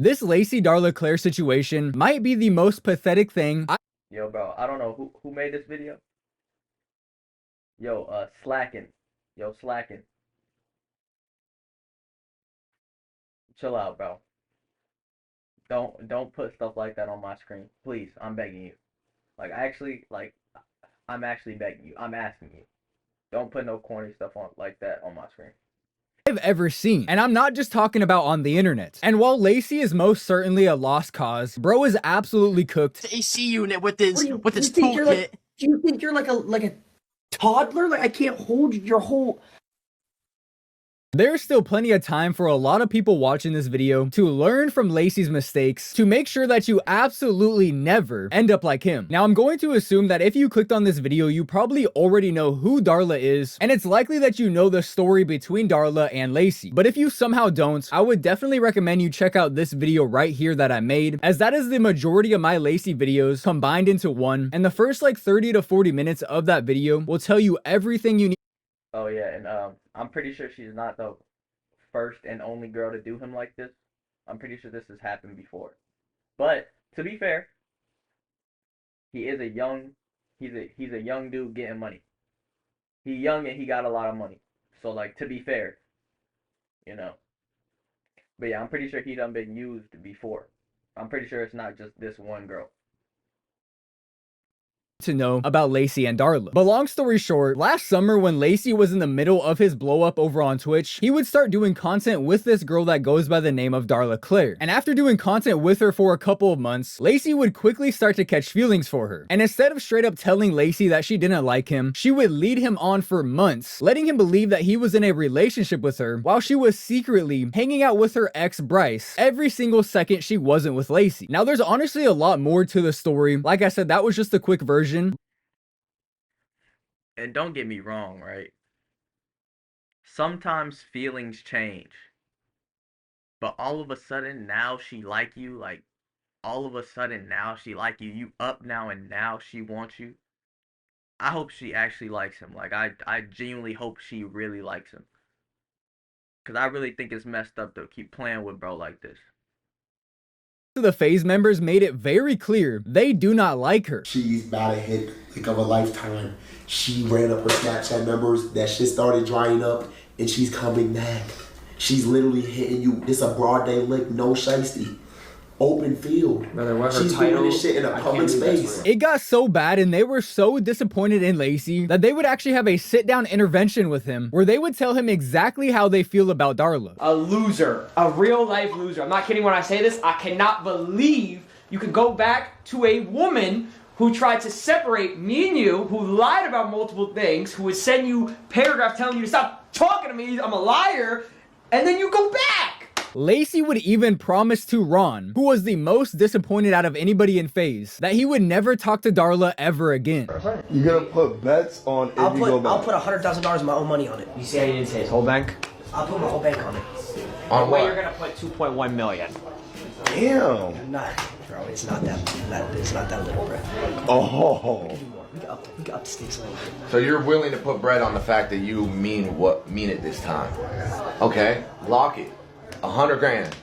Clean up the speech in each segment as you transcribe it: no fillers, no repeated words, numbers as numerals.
This Lacy Darla Claire situation might be the most pathetic thing Yo, bro, I don't know who made this video. Yo, slacking. Yo, slacking. Chill out, bro. Don't put stuff like that on my screen. Please, I'm begging you. I'm actually begging you. I'm asking you. Don't put no corny stuff on like that on my screen. I've ever seen. And I'm not just talking about on the internet. And while Lacy is most certainly a lost cause, bro is absolutely cooked. AC unit with his toolkit. Do you think you're like a toddler? Like I can't hold your whole. There's still plenty of time for a lot of people watching this video to learn from Lacy's mistakes to make sure that you absolutely never end up like him. Now, I'm going to assume that if you clicked on this video, you probably already know who Darla is, and it's likely that you know the story between Darla and Lacy. But if you somehow don't, I would definitely recommend you check out this video right here that I made, as that is the majority of my Lacy videos combined into one, and the first like 30 to 40 minutes of that video will tell you everything you need. Oh yeah, and I'm pretty sure she's not the first and only girl to do him like this. I'm pretty sure this has happened before. But to be fair, he's a young dude getting money. He's young and he got a lot of money. So like, to be fair, you know. But yeah, I'm pretty sure he done been used before. I'm pretty sure it's not just this one girl To know about Lacy and Darla. But long story short, last summer when Lacy was in the middle of his blow up over on Twitch, he would start doing content with this girl that goes by the name of Darla Claire. And after doing content with her for a couple of months, Lacy would quickly start to catch feelings for her. And instead of straight up telling Lacy that she didn't like him, she would lead him on for months, letting him believe that he was in a relationship with her while she was secretly hanging out with her ex Bryce every single second she wasn't with Lacy. Now there's honestly a lot more to the story. Like I said, that was just a quick version. And don't get me wrong, right? Sometimes feelings change. But all of a sudden now she like you, like all of a sudden now she like you. You up now and now she wants you. I hope she actually likes him. Like I genuinely hope she really likes him. Cause I really think it's messed up to keep playing with bro like this. The Faze members made it very clear they do not like her. She's about to hit like of a lifetime. She ran up her Snapchat numbers. That shit started drying up, and she's coming back. She's literally hitting you. It's a broad day lick, no shiesty. Open field. She's doing this shit in a public space. It got so bad and they were so disappointed in Lacy that they would actually have a sit-down intervention with him where they would tell him exactly how they feel about Darla. A loser. A real life loser. I'm not kidding when I say this. I cannot believe you could go back to a woman who tried to separate me and you, who lied about multiple things, who would send you paragraphs telling you to stop talking to me, I'm a liar, and then you go back. Lacy would even promise to Ron, who was the most disappointed out of anybody in Faze, that he would never talk to Darla ever again. You're gonna put bets on if you go back? I'll put $100,000 of my own money on it. You say he didn't say his whole bank? I'll put my whole bank on it. On what? You're gonna put 2.1 million. Damn. Nah, bro, it's not that little, bro. Oh. We can up the stakes a little bit. So you're willing to put bread on the fact that you mean it this time? Okay, lock it. 100 grand.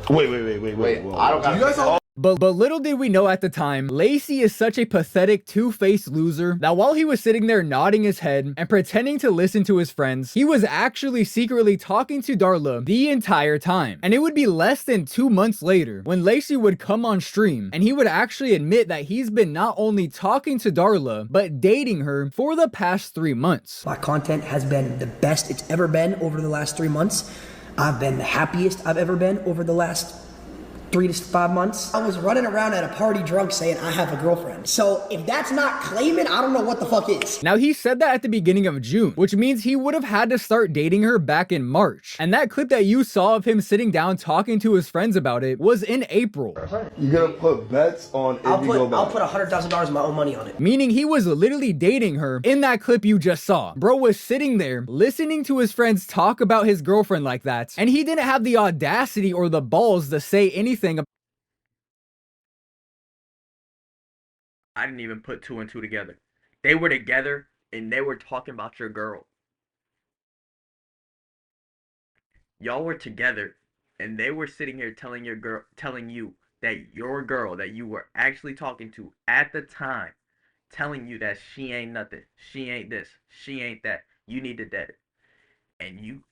Wait. I don't got. You guys all. But little did we know at the time, Lacy is such a pathetic two-faced loser that while he was sitting there nodding his head and pretending to listen to his friends, he was actually secretly talking to Darla the entire time. And it would be less than 2 months later when Lacy would come on stream and he would actually admit that he's been not only talking to Darla, but dating her for the past 3 months. My content has been the best it's ever been over the last 3 months. I've been the happiest I've ever been over the last 3 to 5 months. I was running around at a party drunk saying I have a girlfriend. So if that's not claiming, I don't know what the fuck is. Now he said that at the beginning of June, which means he would have had to start dating her back in March. And that clip that you saw of him sitting down talking to his friends about it was in April. You're gonna put bets on if you go back? I'll put $100,000 of my own money on it. Meaning he was literally dating her in that clip you just saw. Bro was sitting there listening to his friends talk about his girlfriend like that, and he didn't have the audacity or the balls to say anything. I didn't even put 2 and 2 together. They were together and they were talking about your girl. Y'all were together and they were sitting here telling you that your girl that you were actually talking to at the time, telling you that she ain't nothing, she ain't this, she ain't that, you need to dead it, and you,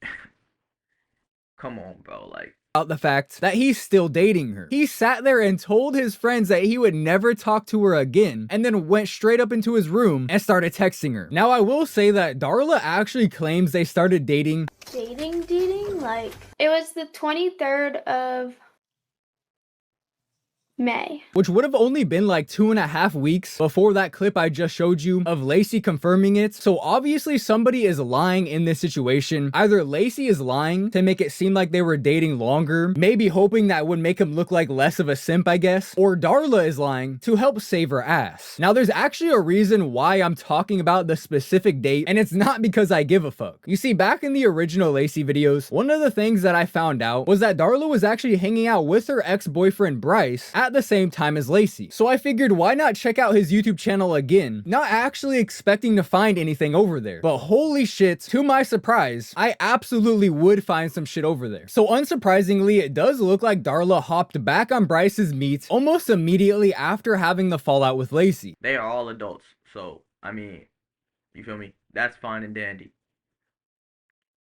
come on, bro, like. About the fact that he's still dating her. He sat there and told his friends that he would never talk to her again, and then went straight up into his room and started texting her. Now, I will say that Darla actually claims they started dating. Dating? Like, it was the 23rd of May. Which would have only been like 2.5 weeks before that clip I just showed you of Lacy confirming it. So obviously somebody is lying in this situation. Either Lacy is lying to make it seem like they were dating longer, maybe hoping that would make him look like less of a simp, I guess, or Darla is lying to help save her ass. Now there's actually a reason why I'm talking about the specific date, and it's not because I give a fuck. You see, back in the original Lacy videos, one of the things that I found out was that Darla was actually hanging out with her ex-boyfriend Bryce at the same time as Lacy. So I figured, why not check out his YouTube channel again, not actually expecting to find anything over there. But holy shit, to my surprise, I absolutely would find some shit over there. So unsurprisingly, it does look like Darla hopped back on Bryce's meat almost immediately after having the fallout with Lacy. They are all adults, so I mean, you feel me? That's fine and dandy.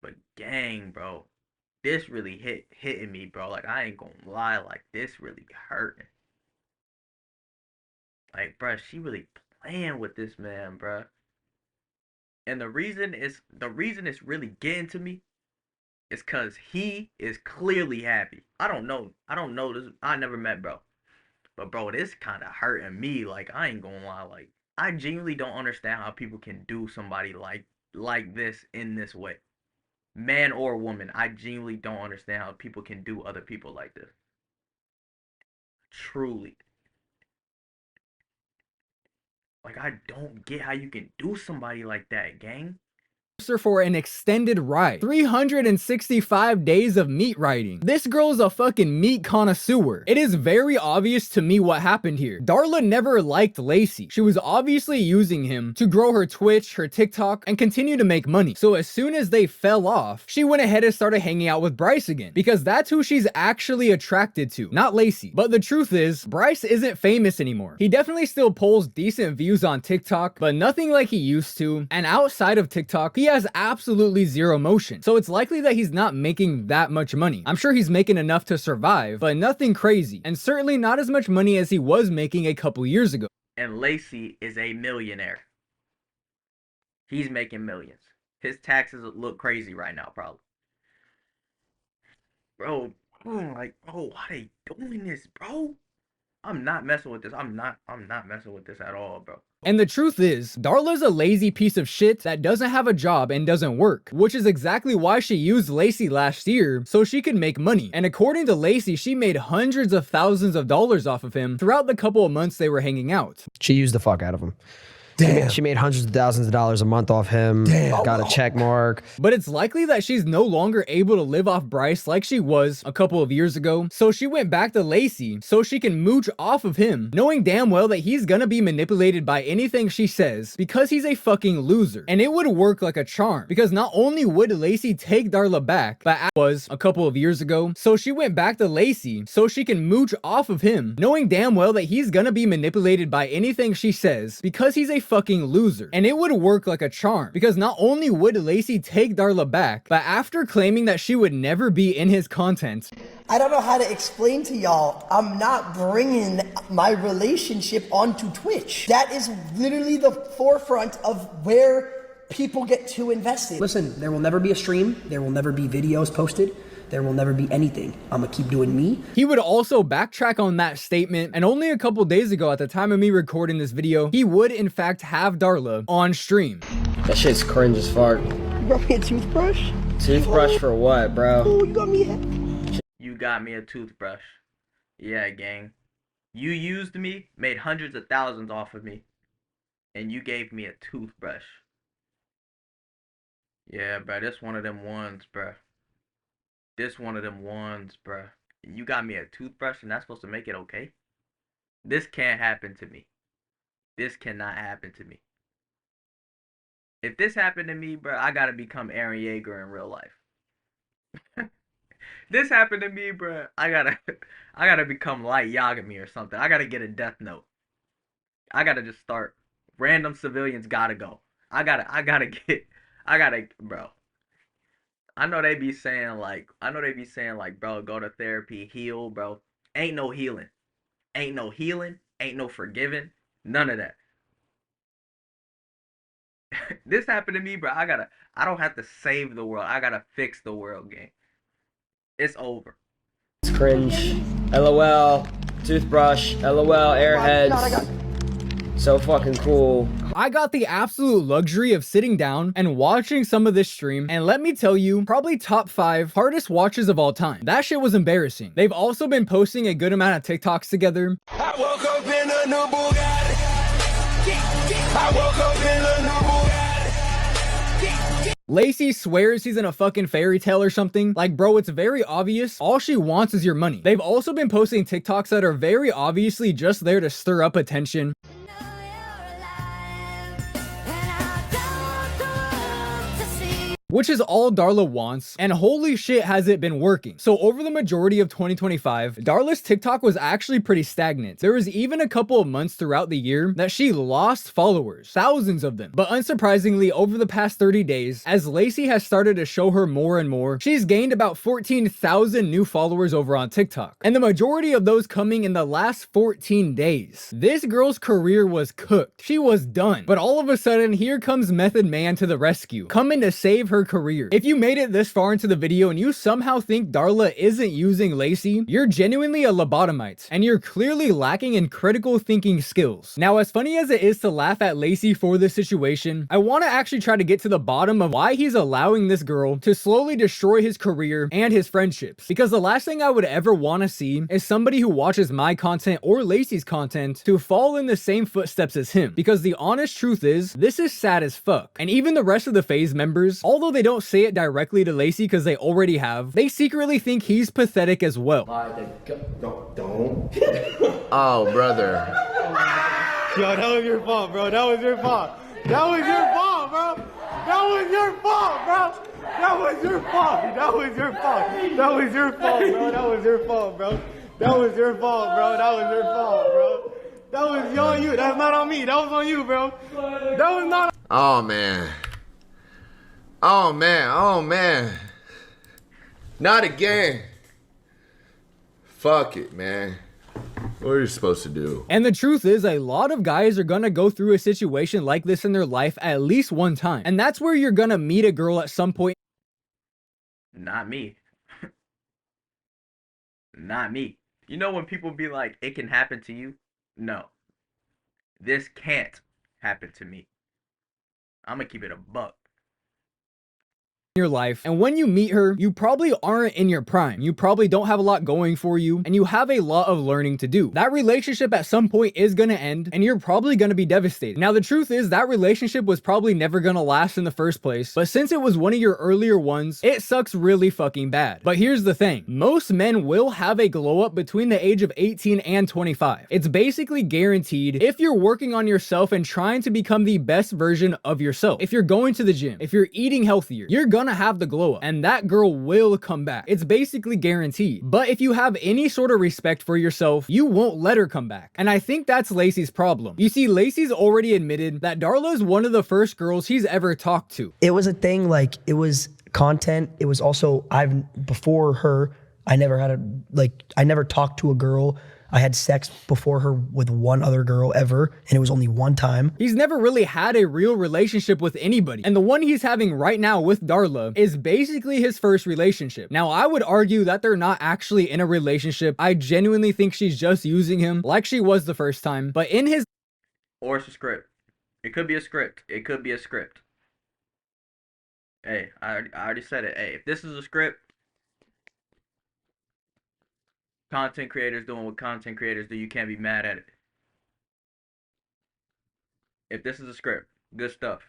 But gang, bro, this really hitting me, bro. Like, I ain't gonna lie, like, this really hurting. Like, bruh, she really playing with this man, bruh. And the reason it's really getting to me is cause he is clearly happy. I don't know this. I never met bro, but bro, this kind of hurting me. Like, I ain't gonna lie. Like, I genuinely don't understand how people can do somebody like this in this way, man or woman. I genuinely don't understand how people can do other people like this. Truly. Like, I don't get how you can do somebody like that, gang. For an extended ride. 365 days of meat riding. This girl's a fucking meat connoisseur. It is very obvious to me what happened here. Darla never liked Lacy. She was obviously using him to grow her Twitch, her TikTok, and continue to make money. So as soon as they fell off, she went ahead and started hanging out with Bryce again, because that's who she's actually attracted to, not Lacy. But the truth is, Bryce isn't famous anymore. He definitely still pulls decent views on TikTok, but nothing like he used to. And outside of TikTok, he has absolutely zero motion. So it's likely that he's not making that much money. I'm sure he's making enough to survive, but nothing crazy. And certainly not as much money as he was making a couple years ago. And Lacy is a millionaire. He's making millions. His taxes look crazy right now, probably. Bro, like, bro, why they doing this, bro? I'm not messing with this. I'm not messing with this at all, bro. And the truth is, Darla's a lazy piece of shit that doesn't have a job and doesn't work, which is exactly why she used Lacy last year, so she could make money. And according to Lacy, she made hundreds of thousands of dollars off of him throughout the couple of months they were hanging out. She used the fuck out of him. Damn. She made hundreds of thousands of dollars a month off him. Damn. Got a check mark. But it's likely that she's no longer able to live off Bryce like she was a couple of years ago. So she went back to Lacy so she can mooch off of him, knowing damn well that he's gonna be manipulated by anything she says because he's a fucking loser. And it would work like a charm, because not only would Lacy take Darla back, but as was a couple of years ago, so she went back to Lacy so she can mooch off of him, knowing damn well that he's gonna be manipulated by anything she says because he's a fucking loser. And it would work like a charm, because not only would Lacy take Darla back, but after claiming that she would never be in his content, I don't know how to explain to y'all, I'm not bringing my relationship onto Twitch. That is literally the forefront of where people get too invested. Listen, there will never be a stream, there will never be videos posted, there will never be anything. I'm gonna keep doing me. he would also backtrack on that statement, and only a couple days ago at the time of me recording this video, he would in fact have Darla on stream. That shit's cringe as fuck. You brought me a toothbrush? Toothbrush for what, bro? Oh, you got me You got me a toothbrush. Yeah, gang. You used me, made hundreds of thousands off of me, and you gave me a toothbrush. Yeah, bro, this one of them ones, bro. This one of them ones, bro. You got me a toothbrush and that's supposed to make it okay? This can't happen to me. This cannot happen to me. If this happened to me, bro, I gotta become Aaron Yeager in real life. This happened to me, bro. I gotta become Light Yagami or something. I gotta get a death note. I gotta just start. Random civilians gotta go. I gotta, bro. I know they be saying like, bro, go to therapy, heal, bro. Ain't no healing. Ain't no healing. Ain't no forgiving. None of that. This happened to me, bro. I don't have to save the world. I gotta fix the world, gang. It's over. It's cringe. LOL. Toothbrush. LOL. Airheads. So fucking cool. I got the absolute luxury of sitting down and watching some of this stream, and let me tell you, probably top 5 hardest watches of all time. That shit was embarrassing. They've also been posting a good amount of TikToks together. I woke up in a new Bugatti. I woke up in a new Bugatti. Lacy swears he's in a fucking fairy tale or something. Like, bro, it's very obvious. All she wants is your money. They've also been posting TikToks that are very obviously just there to stir up attention. Which is all Darla wants, and holy shit has it been working. So over the majority of 2025, Darla's TikTok was actually pretty stagnant. There was even a couple of months throughout the year that she lost followers, thousands of them. But unsurprisingly, over the past 30 days, as Lacy has started to show her more and more, she's gained about 14,000 new followers over on TikTok. And the majority of those coming in the last 14 days. This girl's career was cooked. She was done. But all of a sudden, here comes Method Man to the rescue, coming to save her career. If you made it this far into the video and you somehow think Darla isn't using Lacy, you're genuinely a lobotomite, and you're clearly lacking in critical thinking skills. Now, as funny as it is to laugh at Lacy for this situation, I want to actually try to get to the bottom of why he's allowing this girl to slowly destroy his career and his friendships. Because the last thing I would ever want to see is somebody who watches my content or Lacy's content to fall in the same footsteps as him. Because the honest truth is, this is sad as fuck. And even the rest of the Faze members, although they don't say it directly to Lacy because they already have, they secretly think he's pathetic as well. Don't. Oh, brother. Yo, that was your fault, bro. That was your fault. That was your fault, bro. That was your fault, bro. That was your fault. That was your fault. That was your fault, bro. That was your fault, bro. That was your fault, bro. That was your fault, bro. That was on you. That's not on me. That was on you, bro. That was not. Oh, man. Oh, man. Oh, man. Not again. Fuck it, man. What are you supposed to do? And the truth is, a lot of guys are gonna go through a situation like this in their life at least one time. And that's where you're gonna meet a girl at some point. Not me. Not me. You know when people be like, it can happen to you? No. This can't happen to me. I'm gonna keep it a buck. Your life, and when you meet her, you probably aren't in your prime. You probably don't have a lot going for you, and you have a lot of learning to do. That relationship at some point is gonna end, and you're probably gonna be devastated. Now, the truth is that relationship was probably never gonna last in the first place, but since it was one of your earlier ones, it sucks really fucking bad. But here's the thing, most men will have a glow up between the age of 18 and 25. It's basically guaranteed if you're working on yourself and trying to become the best version of yourself. If you're going to the gym, if you're eating healthier, you're gonna have the glow up, and that girl will come back. It's basically guaranteed. But if you have any sort of respect for yourself, you won't let her come back. And I think that's Lacy's problem. You see, Lacy's already admitted that Darla is one of the first girls he's ever talked to. It was a thing, like, it was content. It was also, before her, I never talked to a girl. I had sex before her with one other girl ever, and it was only one time. He's never really had a real relationship with anybody, and the one he's having right now with Darla is basically his first relationship. Now, I would argue that they're not actually in a relationship. I genuinely think she's just using him like she was the first time, but in his... Or it's a script. It could be a script. It could be a script. Hey, I already said it. Hey, if this is a script, content creators doing what content creators do, you can't be mad at it. If this is a script, good stuff.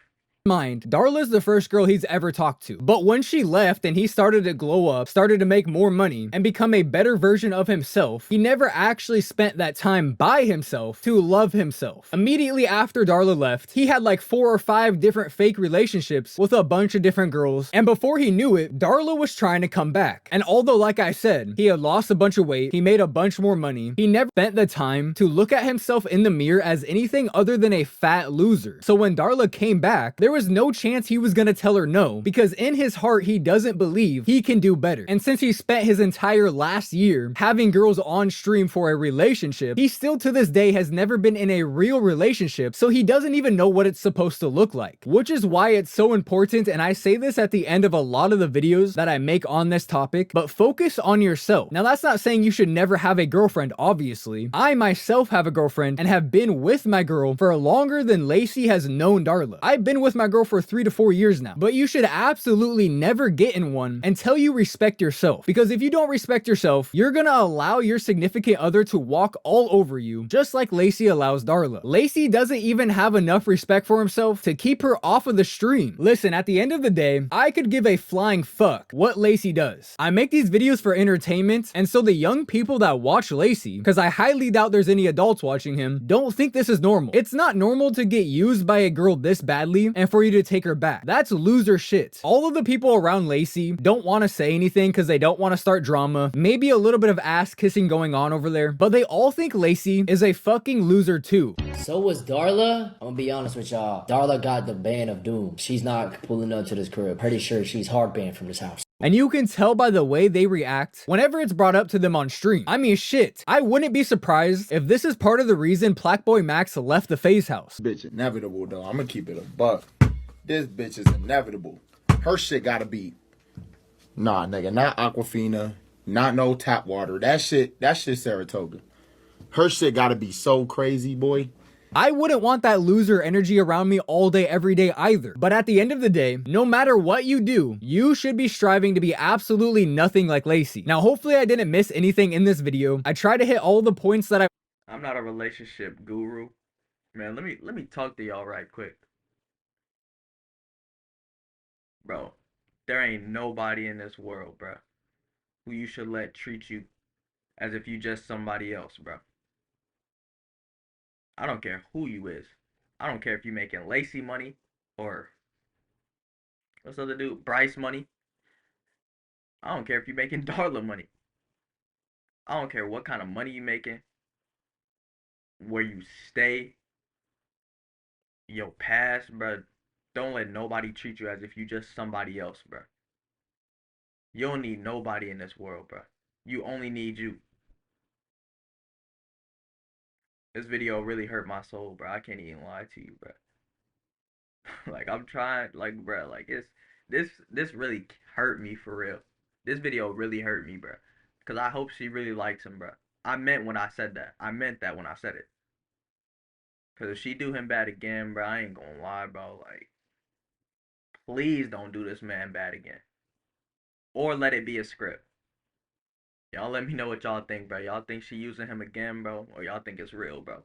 Mind, Darla's the first girl he's ever talked to. But when she left and he started to glow up, started to make more money, and become a better version of himself, he never actually spent that time by himself to love himself. Immediately after Darla left, he had like 4 or 5 different fake relationships with a bunch of different girls, and before he knew it, Darla was trying to come back. And although, like I said, he had lost a bunch of weight, he made a bunch more money, he never spent the time to look at himself in the mirror as anything other than a fat loser. So when Darla came back, there was no chance he was gonna tell her no, because in his heart he doesn't believe he can do better. And since he spent his entire last year having girls on stream for a relationship, he still to this day has never been in a real relationship, so he doesn't even know what it's supposed to look like. Which is why it's so important, and I say this at the end of a lot of the videos that I make on this topic, but focus on yourself. Now that's not saying you should never have a girlfriend, obviously. I myself have a girlfriend and have been with my girl for longer than Lacy has known Darla. I've been with my girl for 3 to 4 years now, but you should absolutely never get in one until you respect yourself, because if you don't respect yourself, you're gonna allow your significant other to walk all over you, just like Lacy allows Darla. Lacy doesn't even have enough respect for himself to keep her off of the stream. Listen, at the end of the day, I could give a flying fuck what Lacy does. I make these videos for entertainment, and so the young people that watch Lacy, because I highly doubt there's any adults watching him, don't think this is normal. It's not normal to get used by a girl this badly and for you to take her back. That's loser shit. All of the people around Lacy don't want to say anything because they don't want to start drama, maybe a little bit of ass kissing going on over there, but they all think Lacy is a fucking loser too. So was Darla. I'm gonna be honest with y'all. Darla got the ban of doom. She's not pulling up to this crib. Pretty sure she's hard banned from this house. And you can tell by the way they react whenever it's brought up to them on stream. I mean, shit, I wouldn't be surprised if this is part of the reason Plaqueboy Max left the Faze house. Bitch inevitable though. I'm gonna keep it a buck. This bitch is inevitable. Her shit gotta be. Nah, nigga, not Aquafina, not no tap water. That shit Saratoga. Her shit gotta be so crazy, boy. I wouldn't want that loser energy around me all day, every day either. But at the end of the day, no matter what you do, you should be striving to be absolutely nothing like Lacy. Now, hopefully I didn't miss anything in this video. I try to hit all the points that I'm not a relationship guru. Man, let me talk to y'all right quick. Bro, there ain't nobody in this world, bro, who you should let treat you as if you just somebody else, bro. I don't care who you is. I don't care if you making Lacy money or what's the other dude, Bryce money. I don't care if you making Darla money. I don't care what kind of money you making, where you stay, your past, bro. Don't let nobody treat you as if you just somebody else, bro. You don't need nobody in this world, bro. You only need you. This video really hurt my soul, bro. I can't even lie to you, bro. Like, I'm trying, like, bro, like, this really hurt me for real. This video really hurt me, bro. Because I hope she really likes him, bro. I meant when I said that. I meant that when I said it. Because if she do him bad again, bro, I ain't gonna lie, bro. Like, please don't do this man bad again. Or let it be a script. Y'all let me know what y'all think, bro. Y'all think she using him again, bro? Or y'all think it's real, bro?